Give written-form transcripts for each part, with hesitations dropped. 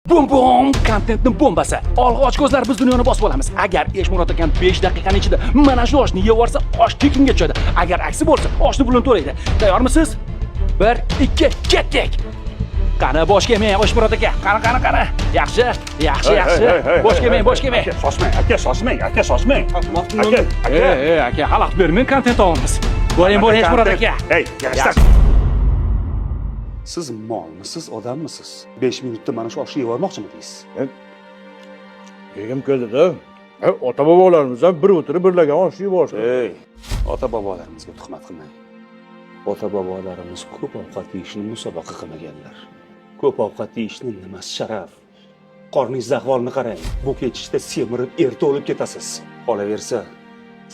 Bum bum, kontentning bombasi. Olg'a ochkozlar biz dunyoni bosib olamiz. Agar Eshmurod akam 5 daqiqaning ichida mana shu oshni yeb olsa, osh tekinga tushadi. Agar aksi bo'lsa, oshni pulini to'laydi. Tayyormisiz? 1, 2, ketdik. Qani bosh kelmang, Eshmurod aka. Qani. Yaxshi. Bosh kelmang. Shoshmang, Aka, xalaqit bermang, kontent olamiz. Bo'ling, Eshmurod aka. yarashtir. Siz molmisiz, odammisiz? 5 minutda mana shu oshni yevormoqchimidingiz? Yegim keldi-da. Ota bobolarimiz ham bir o'tirib birlagan osh yeb olishdi. Ota bobolarimizga tuhmat qilmang. Ota bobolarimiz ko'p ovqat yeyishni musobaqa qilmaganlar. Ko'p ovqat yeyishni nimasi sharaf? Qorningizni ahvolini qarang. Bu ketishda semirib erta o'lib ketasiz. Qolaversa,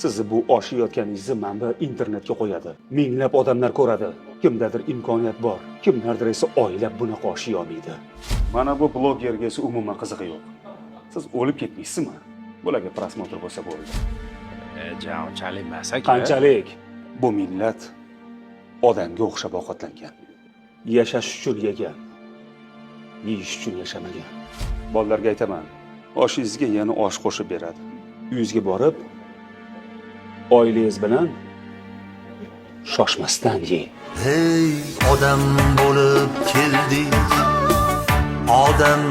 sizni bu osh yeyotganingizni manba internetga qo'yadi. Minglab odamlar ko'radi. Kimdadir imkoniyat bor, kimlardir esa oylab bunaqa osh yeyolmaydi. Mana bu blogerga esa umuman qizig'i yo'q. Siz o'lib ketmaysizmi? Bularga prosmotr bo'lsa bo'ldi. Unchalik emas aka. Qanchalik? Bu millat odamga o'xshab ovqatlangan. Yashash uchun yegan, yeyish uchun yashamagan. Bolalarga aytaman, oshingizga yana osh qo'shib beradi. Uyingizga borib, oilangiz bilan shoshmasdan yeng. Hey odam bo'lib keldik, odam